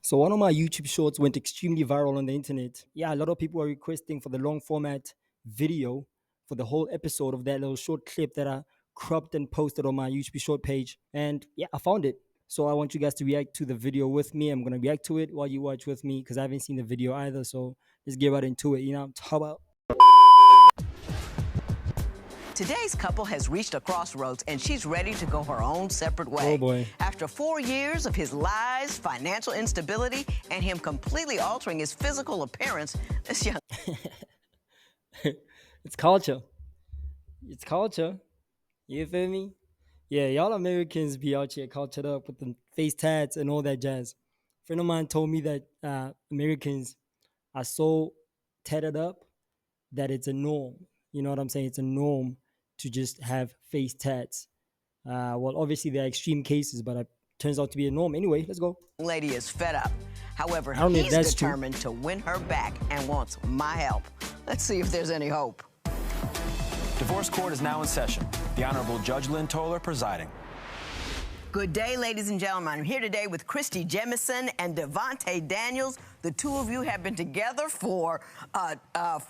So one of my YouTube shorts went extremely viral on the internet. Yeah, a lot of people are requesting for the long format video for the whole episode of that little short clip that I cropped and posted on my YouTube short page. And yeah, I found it. So I want you guys to react to the video with me. I'm gonna react to it while you watch with me because I haven't seen the video either. So let's get right into it. How about Today's couple has reached a crossroads, and she's ready to go her own separate way. Oh, boy. After 4 years of his lies, financial instability, and him completely altering his physical appearance, this young it's culture? It's culture. You feel me? Yeah, y'all Americans be out here cultured up with the face tats and all that jazz. A friend of mine told me that Americans are so tatted up that it's a norm. You know what I'm saying? It's a norm to just have face tats. Well, obviously there are extreme cases, but it turns out to be a norm. Anyway, let's go. lady is fed up. However, I don't know if he's that's true. determined to win her back and wants my help. Let's see if there's any hope. Divorce court is now in session. The Honorable Judge Lynn Toller presiding. Good day, ladies and gentlemen. I'm here today with Christy Jemison and Devontae Daniels. The two of you have been together for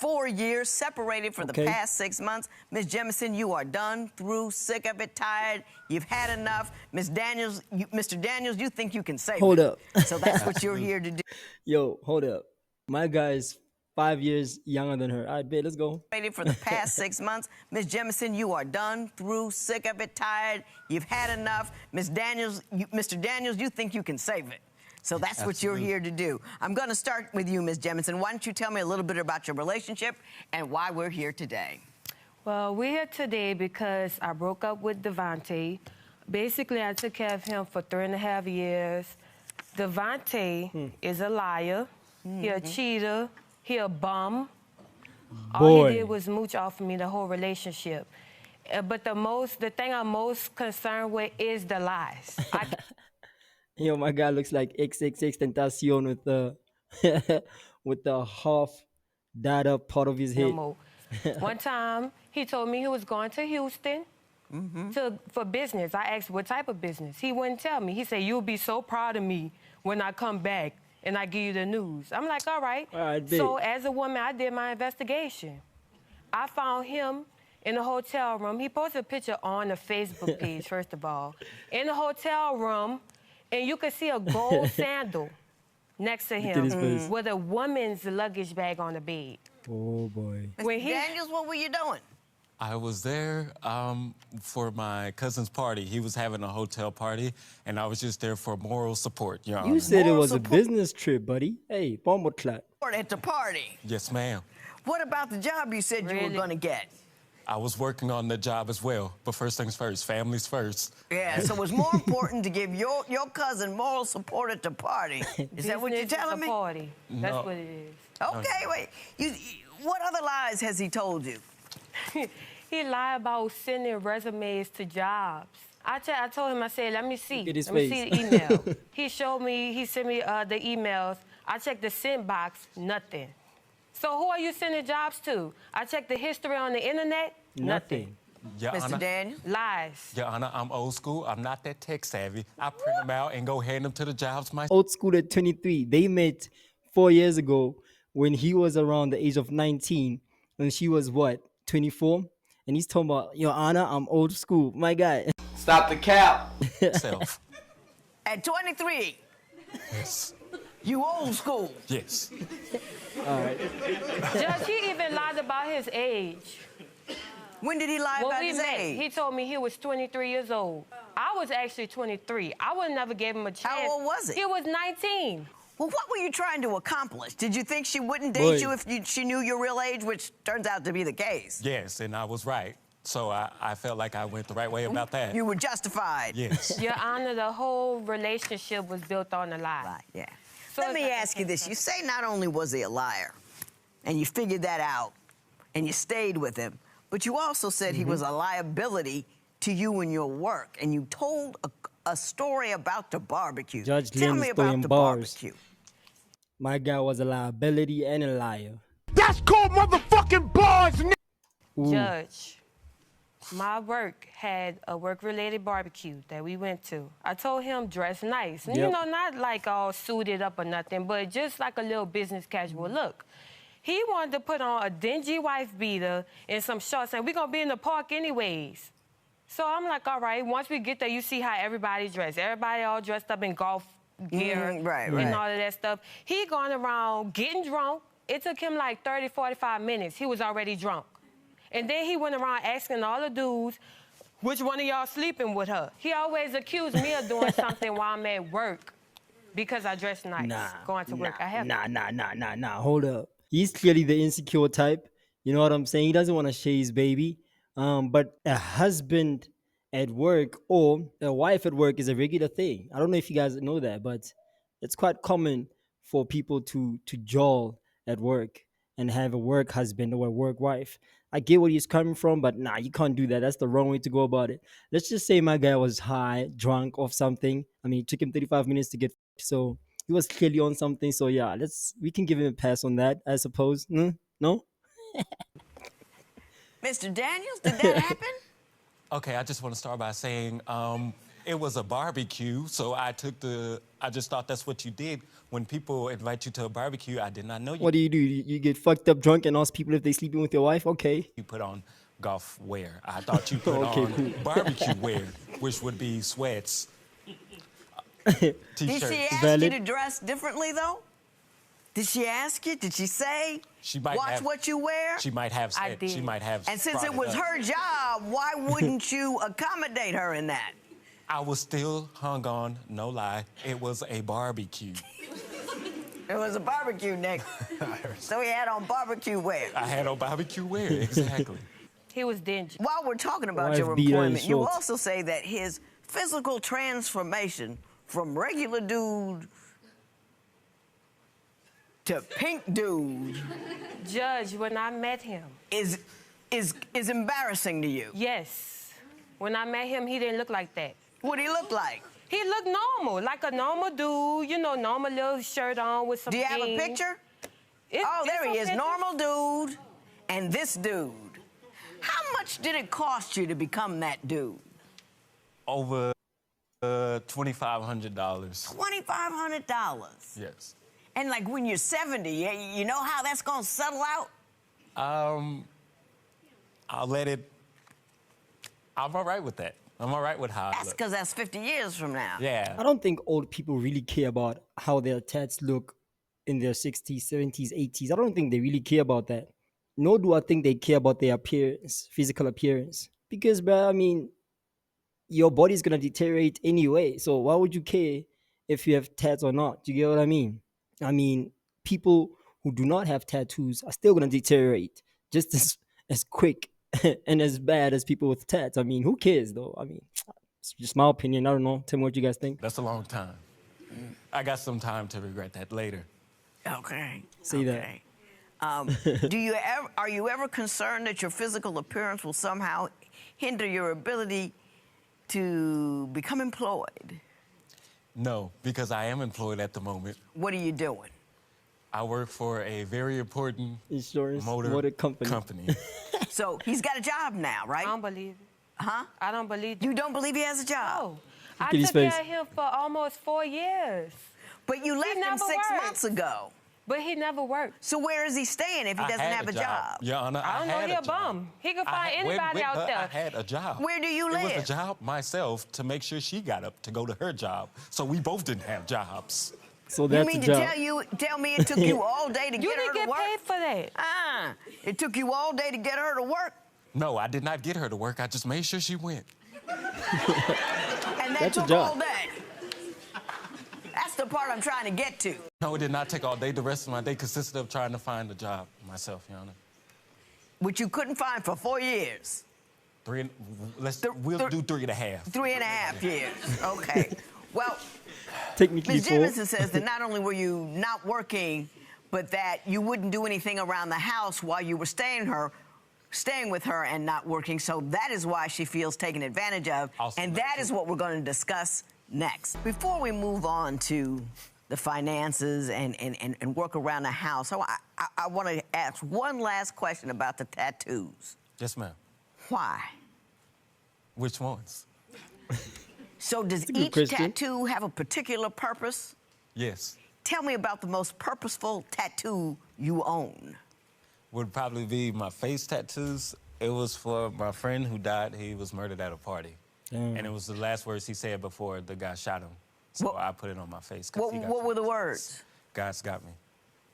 4 years, separated for the past 6 months. Ms. Jemison, you are done, through, sick of it, tired. You've had enough. Ms. Daniels, Mr. Daniels, you think you can save Hold it. up. So that's what you're here to do. Yo, hold up. My guy's 5 years younger than her. All right, babe, let's go. For the past 6 months. Ms. Jemison, you are done, through, sick of it, tired. You've had enough. Ms. Daniels, Mr. Daniels, you think you can save it. So that's what you're here to do. I'm going to start with you, Ms. Jemison. Why don't you tell me a little bit about your relationship and why we're here today? Well, we're here today because I broke up with Devontae. Basically, I took care of him for 3.5 years. Devontae is a liar. He a cheater. He a bum. All he did was mooch off of me the whole relationship. But the thing I'm most concerned with is the lies. Yo, my guy looks like XXX Tentacion with the with the half dyed up part of his head. One time, he told me he was going to Houston for business. I asked what type of business. He wouldn't tell me. He said, "You'll be so proud of me when I come back and I give you the news." I'm like, all right. So as a woman, I did my investigation. I found him in the hotel room. He posted a picture on the Facebook page, first of all. In the hotel room, and you could see a gold sandal next to him with a woman's luggage bag on the bed. Oh, boy. Mr. Daniels, what were you doing? I was there for my cousin's party. He was having a hotel party, and I was just there for moral support, Your Honor. You said it was a business trip, buddy. Hey, bombo clat. At the party. Yes, ma'am. What about the job you said you were going to get? I was working on the job as well, but first things first, families first. Yeah, so it was more important to give your cousin moral support at the party. Is that what you're telling me? Party. That's what it is. Okay, wait. What other lies has he told you? He lied about sending resumes to jobs. I told him, I said, let me see. Look at his Let me face. see the email. He showed me, he sent me the emails. I checked the sent box, nothing. So who are you sending jobs to? I checked the history on the internet, nothing. Your Mr. Honor, Daniel? Lies. Your Honor, I'm old school. I'm not that tech savvy. I print them out and go hand them to the jobs myself. Old school at 23. They met 4 years ago when he was around the age of 19 and she was what, 24? And he's talking about, Your Honor, I'm old school. My guy. Stop the cap. Self. At 23, Yes. you old school. Yes. All right. Judge, he even lied about his age. When did he lie When about we his met, age? he told me he was 23 years old. I was actually 23. I would never gave him a chance. How old was he? He was 19. Well, what were you trying to accomplish? Did you think she wouldn't date you if she knew your real age, which turns out to be the case? Yes, and I was right. So I felt like I went the right way about that. You were justified. Yes. Your Honor, the whole relationship was built on a lie. Right, yeah. So Let me ask you this. You say not only was he a liar, and you figured that out, and you stayed with him, but you also said he was a liability to you and your work, and you told a story about the barbecue. Judge Tell Lynn's me about throwing the bars. barbecue. My guy was a liability and a liar. That's called motherfucking bars, nigga. Ooh. Judge, My work had a work-related barbecue that we went to. I told him dress nice. And, you know, not like all suited up or nothing, but just like a little business casual look. He wanted to put on a dingy wife beater and some shorts, and we're going to be in the park anyways. So I'm like, all right, once we get there, you see how everybody's dressed. Everybody all dressed up in golf gear and all of that stuff. He going around getting drunk. It took him like 30, 45 minutes. He was already drunk. And then he went around asking all the dudes, which one of y'all sleeping with her? He always accused me of doing something while I'm at work because I dress nice, going to work. I have Nah. Hold up. He's clearly the insecure type. You know what I'm saying? He doesn't want to share his baby. But a husband at work or a wife at work is a regular thing. I don't know if you guys know that, but it's quite common for people to jawl at work and have a work husband or a work wife. I get where he's coming from, but nah, you can't do that. That's the wrong way to go about it. Let's just say my guy was high, drunk off something. I mean, it took him 35 minutes to get so he was clearly on something. So yeah, we can give him a pass on that, I suppose. No? Mr. Daniels, did that happen? Okay, I just want to start by saying it was a barbecue, so I just thought that's what you did. When people invite you to a barbecue, I did not know you. What do? You get fucked up drunk and ask people if they sleeping with your wife? Okay. You put on golf wear. I thought you put on barbecue wear, which would be sweats, Did t-shirts. she ask you to dress differently, though? Did she ask you? Did she say, She might watch have, what you wear? She might have I said. did. She might have. And since it brought was up. her job, why wouldn't you accommodate her in that? I was still hung on, no lie. It was a barbecue. It was a barbecue, Nick. So he had on barbecue wear. I had on barbecue wear, exactly. He was dingy. While we're talking about Wife your beater and employment, you shorts. also say that his physical transformation from regular dude to pink dude Judge, when I met him. is embarrassing to you. Yes. When I met him, he didn't look like that. What do he look like? He looked normal, like a normal dude, you know, normal little shirt on with some Do you have a jeans. picture? It's There he some is, pictures. normal dude and this dude. How much did it cost you to become that dude? Over $2,500. $2,500. Yes. And like when you're 70, you know how that's gonna settle out? I'll let it. I'm all right with that. I'm all right with how I That's look. because that's 50 years from now. Yeah. I don't think old people really care about how their tats look in their 60s, 70s, 80s. I don't think they really care about that. Nor do I think they care about their appearance, physical appearance. Because, bruh, I mean, your body's gonna deteriorate anyway. So why would you care if you have tats or not? Do you get what I mean? I mean, people who do not have tattoos are still gonna deteriorate just as quick and as bad as people with tats. I mean, who cares though? I mean, it's just my opinion. I don't know. Tell me what you guys think. That's a long time. I got some time to regret that later. Okay. Say that. okay. Are you ever concerned that your physical appearance will somehow hinder your ability to become employed? No, because I am employed at the moment. What are you doing? I work for a very important Insurance motor company. So he's got a job now, I right? don't believe it. Huh? I don't believe You don't believe he has a job? No. I at his took care face. of him for almost 4 years. But you left him never 6 worked. months ago. But he never worked. So where is he staying if he I doesn't had have a job? Your Honor, I don't know, had he a job. bum. He could I find had- anybody out but there. I had a job. Where do you It live? was a job myself to make sure she got up to go to her job. So we both didn't have jobs. So You that's mean a to job. tell me it took you all day to You get her didn't to get work? paid for that. It took you all day to get her to work, No, I did not get her to work. I just made sure she went. and that That's a took job. all day. That's the part I'm trying to get to. No, it did not take all day. The rest of my day consisted of trying to find a job myself, Your Honor. Which you couldn't find for 4 years. We'll do 3.5. 3.5 years. Okay. Well, Technically Ms. 4. Jemison says that not only were you not working, but that you wouldn't do anything around the house while you were staying with her and not working. So that is why she feels taken advantage of. And that is what we're going to discuss next. Before we move on to the finances and work around the house, I want to ask one last question about the tattoos. Yes, ma'am. Why? Which ones? So does a good each question. tattoo have a particular purpose? Yes. Tell me about the most purposeful tattoo you own. Would probably be my face tattoos. It was for my friend who died. He was murdered at a party. Damn. And it was the last words he said before the guy shot him. So I put it on my face. What were the words? God's got me.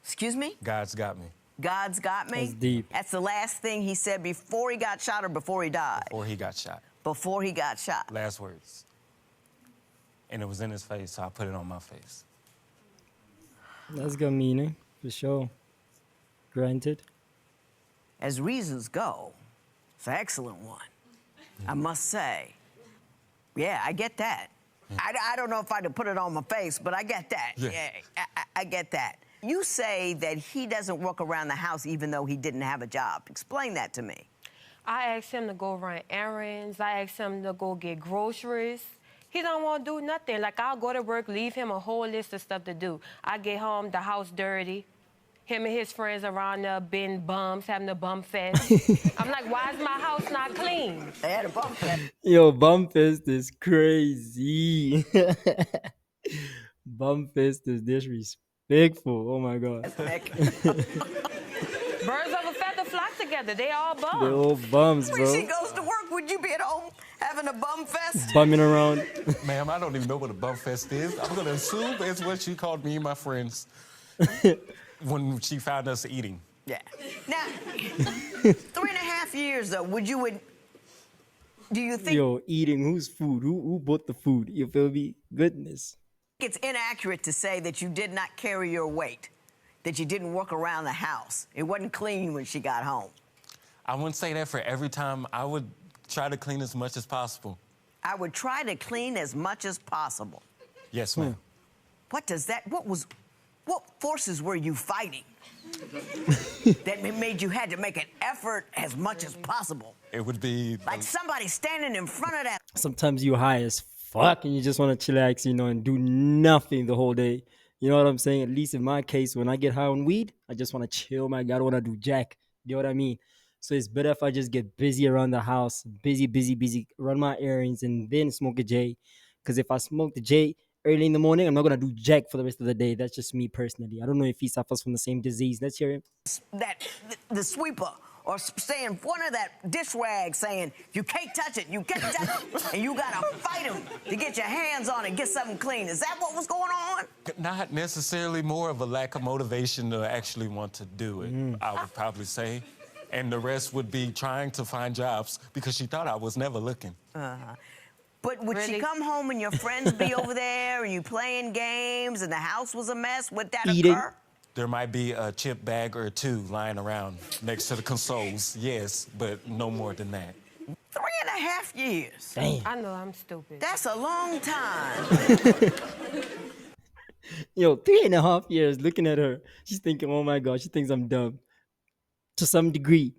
Excuse me? God's got me. God's got me? That's deep. That's the last thing he said before he got shot or before he died? Before he got shot. Before he got shot. Last words. And it was in his face, so I put it on my face. That's got meaning, for sure. Granted. As reasons go, it's an excellent one, I must say. Yeah, I get that. I don't know if I'd have put it on my face, but I get that. Yeah. I get that. You say that he doesn't work around the house even though he didn't have a job. Explain that to me. I asked him to go run errands. I asked him to go get groceries. He don't want to do nothing. Like, I'll go to work, leave him a whole list of stuff to do. I get home, the house dirty. Him and his friends around there being bums, having a bum fest. I'm like, why is my house not clean? They had a bump fest. Yo, bum fest is crazy. Bum fest is disrespectful. Oh my god. Birds of a feather flock together. They all bums. They're all bums, When she bro. goes to work, would you be at home having a bum fest? Bumming around. Ma'am, I don't even know what a bum fest is. I'm gonna assume it's what she called me and my friends when she found us eating. Yeah. Now, 3.5 years though, do you think Yo, eating whose food? Who bought the food? You feel me? Goodness. it's inaccurate to say that you did not carry your weight, that you didn't work around the house? It wasn't clean when she got home. I wouldn't say that for every time. I would try to clean as much as possible. I would try to clean as much as possible. Yes, ma'am. What forces were you fighting that made you had to make an effort as much as possible? It would be Like somebody standing in front of that. Sometimes you high as fuck and you just want to chillax, and do nothing the whole day. You know what I'm saying? At least in my case, when I get high on weed, I just want to chill, my God. I don't want to do jack. You know what I mean? So it's better if I just get busy around the house, busy, run my errands, and then smoke a J. Because if I smoke the J early in the morning, I'm not going to do jack for the rest of the day. That's just me personally. I don't know if he suffers from the same disease. Let's hear him. The sweeper or stay in front of that dish rag saying, you can't touch it, and you gotta fight him to get your hands on it, get something clean. Is that what was going on? not necessarily, more of a lack of motivation to actually want to do it, I would probably say. And the rest would be trying to find jobs because she thought I was never looking. But would she Really? come home and your friends be over there and you playing games and the house was a mess? Would that Eating. occur? There might be a chip bag or two lying around next to the consoles, yes, but no more than that. 3.5 years. Damn. I know I'm stupid. That's a long time. Yo, 3.5 years looking at her. She's thinking, oh my God, she thinks I'm dumb. To some degree.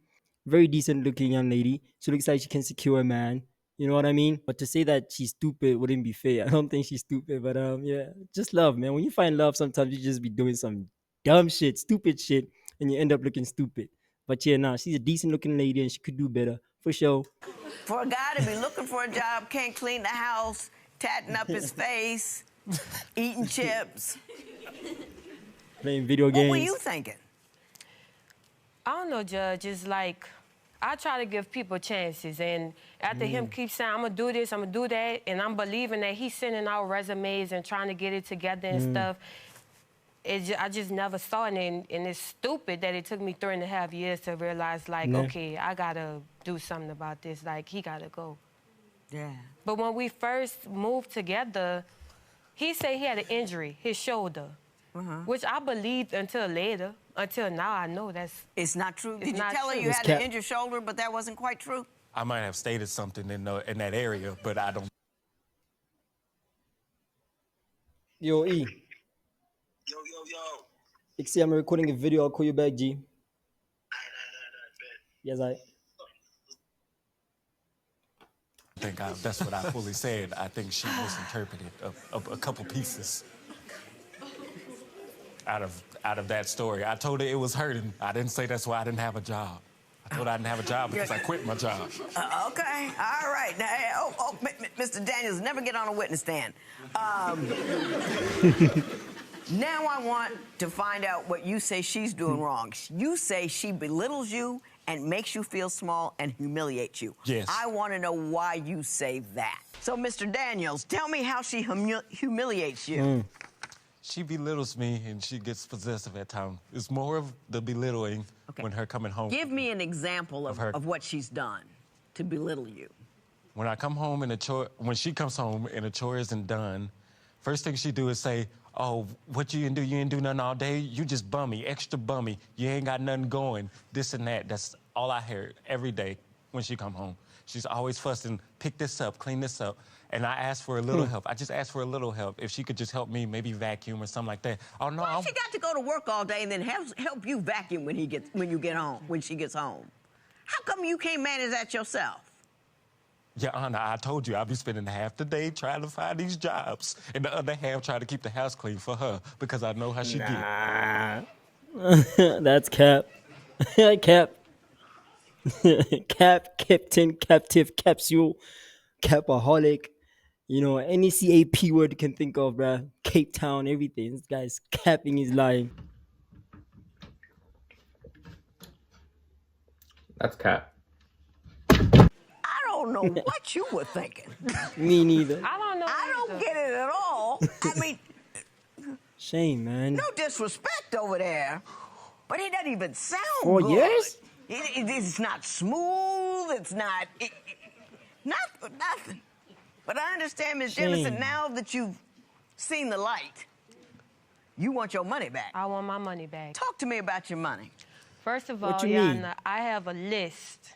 Very decent looking young lady. She looks like she can secure a man. You know what I mean? But to say that she's stupid wouldn't be fair. I don't think she's stupid, but yeah, just love, man. When you find love, sometimes you just be doing some dumb shit, stupid shit, and you end up looking stupid. But yeah, nah, she's a decent looking lady and she could do better, for sure. For a guy to be looking for a job, can't clean the house, tatting up his face, eating chips. Playing video games. What were you thinking? I don't know, Judge. It's like, I try to give people chances, and after him keep saying, I'm gonna do this, I'm gonna do that, and I'm believing that he's sending out resumes and trying to get it together and stuff, I just never saw it, and it's stupid that it took me 3.5 years to realize, like, Yeah. okay, I gotta do something about this, like, he gotta go. Yeah. But when we first moved together, he said he had an injury, his shoulder, which I believed until later. Until now, I know It's not true. Did you not tell her true. you It's had cap. an injured shoulder, but that wasn't quite true? I might have stated something in that area, but I don't. Yo, E. Yo. See, I'm recording a video. I'll call you back, G. Bet. Yes, I. think that's what I fully said. I think she misinterpreted a couple pieces out of that story. I told her it was hurting. I didn't say that's why I didn't have a job. I told her I didn't have a job because I quit my job. Okay, all right. Now, Mr. Daniels, never get on a witness stand. Now I want to find out what you say she's doing wrong. You say she belittles you and makes you feel small and humiliates you. Yes. I want to know why you say that. So, Mr. Daniels, tell me how she humiliates you. She belittles me and she gets possessive at times. It's more of the belittling when her coming home. Give me an example of what she's done to belittle you. When I come home and when she comes home and the chore isn't done, first thing she do is say, "Oh, what you didn't do? You didn't do nothing all day. You just bummy, extra bummy. You ain't got nothing going. This and that." That's all I hear every day when she come home. She's always fussing, pick this up, clean this up. And I ask for a little help. I just ask for a little help. If she could just help me, maybe vacuum or something like that. Oh, no. Why she got to go to work all day and then help you vacuum when she gets home? How come you can't manage that yourself? Your Honor, I told you I'd be spending half the day trying to find these jobs and the other half trying to keep the house clean for her because I know how she get. That's cap. Cap. Cap, captain, captive, capsule, capaholic. You know, any CAP word you can think of, bruh. Cape Town, everything. This guy's capping his line. That's cap. I don't know what you were thinking. Me neither. I don't know. I don't get it at all. I mean, Shame, man. no disrespect over there, but it doesn't even sound 4 good. years? It's not smooth. It's not nothing. But I understand, Ms. Jemison, now that you've seen the light, you want your money back. I want my money back. Talk to me about your money. First of all, What you mean? Yana, I have a list,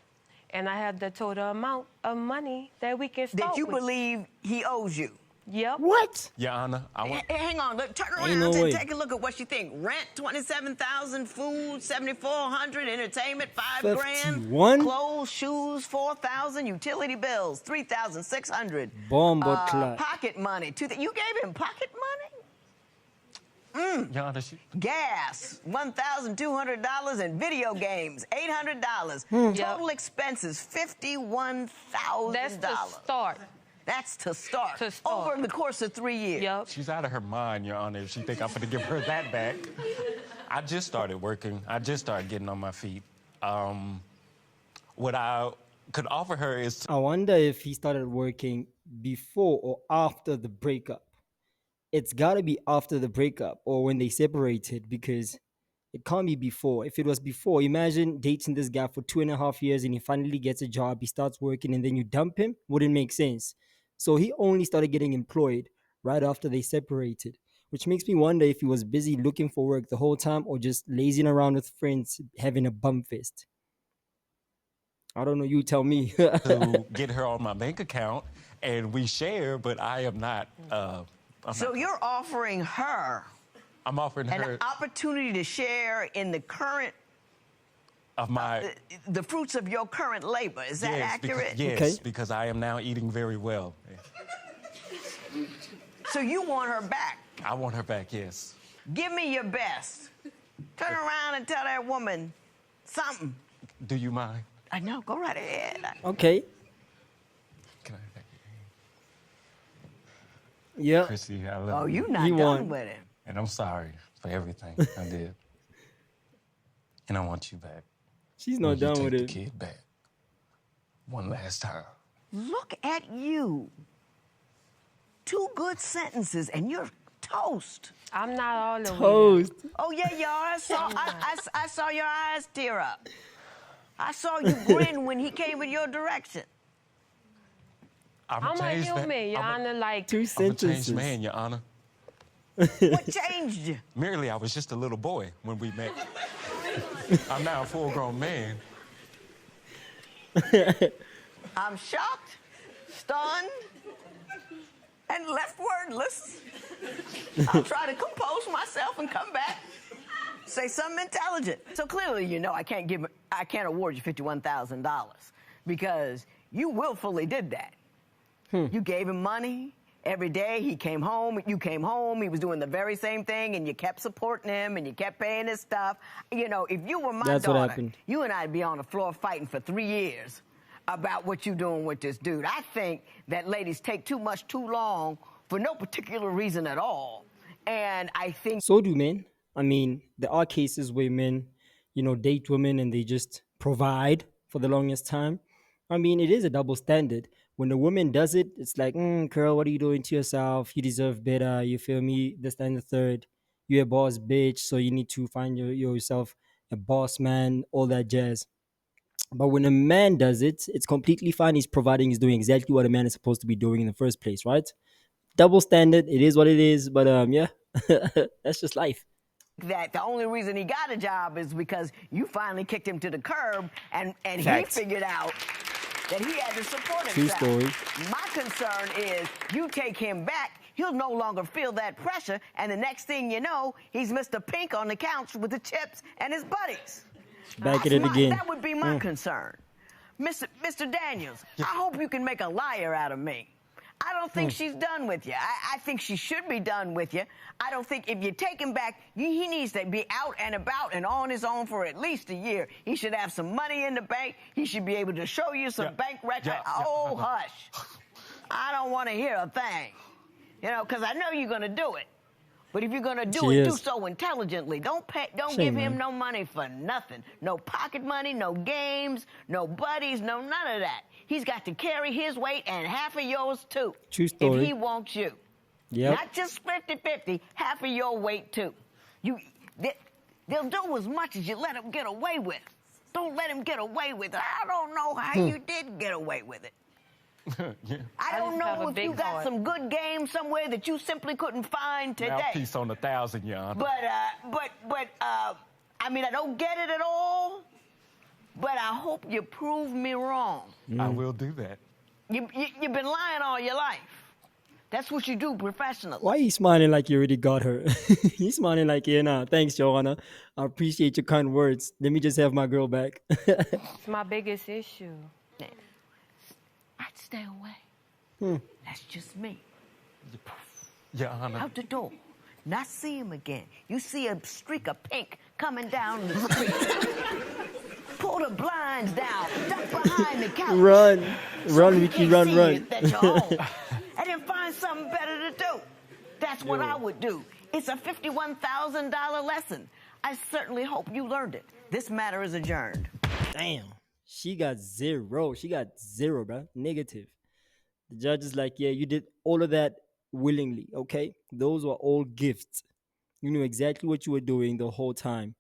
and I have the total amount of money that we can start That you with. believe he owes you. Yep. What? Your Honor, I want... Hang on, look, turn Ain't around no way. take a look at what you think. Rent, $27,000, food, $7,400, entertainment, $5 grand, 51? clothes, shoes, $4,000, utility bills, $3,600. Bombo clock. Pocket money, you gave him pocket money? Your Honor, Gas, $1,200, and video games, $800. Total expenses, $51,000. That's the start. That's to start. To start. Over the course of 3 years. Yep. she's out of her mind, Your Honor, if she think I'm going to give her that back. I just started working. I just started getting on my feet. What I could offer her is... I wonder if he started working before or after the breakup. It's got to be after the breakup or when they separated because it can't be before. If it was before, imagine dating this guy for 2.5 years and he finally gets a job, he starts working, and then you dump him. Wouldn't make sense. So he only started getting employed right after they separated, which makes me wonder if he was busy looking for work the whole time or just lazing around with friends having a bum fest. I don't know. You tell me. to get her on my bank account, and we share, but I am not... So you're offering her... I'm offering her... an opportunity to share in the current... of my... the fruits of your current labor. Is that accurate? Because I am now eating very well. So you want her back? I want her back, yes. Give me your best. Turn around and tell that woman something. Do you mind? I know. Go right ahead. Okay. Can I thank you? Yeah. Chrissy, I love Oh, you. you're not He done won. with him. And I'm sorry for everything I did. And I want you back. She's not done with Take it. the kid back. One last time. Look at you. 2 good sentences and you're toast. I'm not all the way. Toast. Oh yeah, y'all. I saw your eyes tear up. I saw you grin when he came in your direction. I'm I'm a human, Your Honor. Like, 2 I'm a sentences. changed man, Your Honor. What changed you? Merely, I was just a little boy when we met. I'm now a full-grown man. I'm shocked, stunned, and left wordless. I'll try to compose myself and come back, say something intelligent. So clearly, you know, I can't award you $51,000 because you willfully did that. You gave him money, Every day he came home, you came home, he was doing the very same thing, and you kept supporting him, and you kept paying his stuff. You know, if you were my daughter, you and I'd be on the floor fighting for 3 years about what you doing with this dude. I think that ladies take too much too long for no particular reason at all. And I think... So do men. I mean, there are cases where men, you know, date women and they just provide for the longest time. I mean, it is a double standard. When the woman does it, it's like, girl, what are you doing to yourself? You deserve better. You feel me? This, that, and the third. You're a boss bitch, so you need to find yourself a boss man, all that jazz. But when a man does it, it's completely fine. He's providing, he's doing exactly what a man is supposed to be doing in the first place, right? Double standard. It is what it is. But yeah, that's just life. That the only reason he got a job is because you finally kicked him to the curb, and he figured out that he had to support himself. True story. My concern is you take him back, he'll no longer feel that pressure, and the next thing you know, he's Mr. Pink on the couch with the chips and his buddies. Back at it again. That would be my concern. Mr. Daniels, I hope you can make a liar out of me. I don't think she's done with you. I think she should be done with you. I don't think if you take him back, he needs to be out and about and on his own for at least a year. He should have some money in the bank. He should be able to show you some bank records. Hush. I don't want to hear a thing. You know, because I know you're going to do it. But if you're going to do it, do so intelligently. Don't give him no money for nothing. No pocket money, no games, no buddies, no none of that. He's got to carry his weight and half of yours, too. True story. If he wants you. Yep. Not just 50-50, half of your weight, too. They'll do as much as you let him get away with. Don't let him get away with it. I don't know how you did get away with it. I don't know if you got some good game somewhere that you simply couldn't find today. Mouthpiece on 1,000, Your Honor. But I mean, I don't get it at all. But I hope you prove me wrong. I will do that. You've been lying all your life. That's what you do professionally. Why are you smiling like you already got her? He's smiling like, yeah, nah, thanks, Joanna. I appreciate your kind words. Let me just have my girl back. It's my biggest issue. I'd stay away. That's just me. Your Honor. Out the door. Not see him again. You see a streak of pink coming down the street. Pull the blinds down. Duck behind the couch. Run, Ricky, run. That you're home. And then find something better to do. That's what I would do. It's a $51,000 lesson. I certainly hope you learned it. This matter is adjourned. Damn. She got zero. She got zero, bro. Negative. The judge is like, yeah, you did all of that willingly, okay? Those were all gifts. You knew exactly what you were doing the whole time.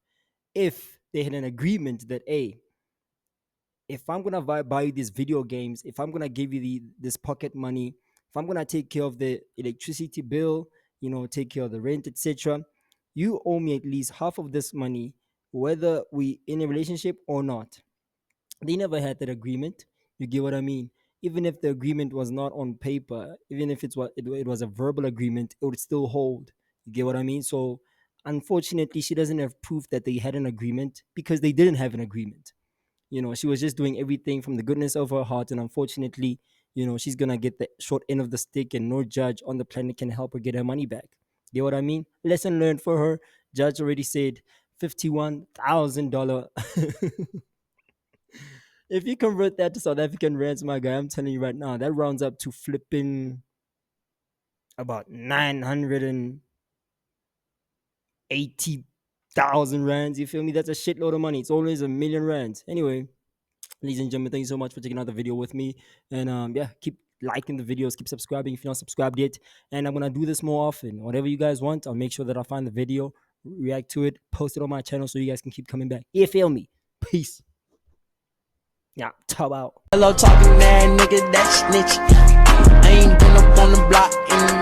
If they had an agreement that, hey, if I'm going to buy you these video games, if I'm going to give you this pocket money, if I'm going to take care of the electricity bill, you know, take care of the rent, etc., you owe me at least half of this money, whether we in a relationship or not. They never had that agreement. You get what I mean? Even if the agreement was not on paper, even if it was a verbal agreement, it would still hold. You get what I mean? So unfortunately, she doesn't have proof that they had an agreement because they didn't have an agreement. You know, she was just doing everything from the goodness of her heart. And unfortunately, you know, she's going to get the short end of the stick and no judge on the planet can help her get her money back. Get what I mean? Lesson learned for her. Judge already said $51,000. If you convert that to South African rands, my guy, I'm telling you right now, that rounds up to flipping about 980,000 rands. You feel me? That's a shitload of money. It's always 1,000,000 rands. Anyway, ladies and gentlemen, thank you so much for checking out the video with me. And yeah, keep liking the videos, keep subscribing if you're not subscribed yet. And I'm gonna do this more often. Whatever you guys want, I'll make sure that I find the video, react to it, post it on my channel so you guys can keep coming back. You feel me? Peace. Yeah, top out. Hello, talking that nigga, that snitch. I ain't been up on the block in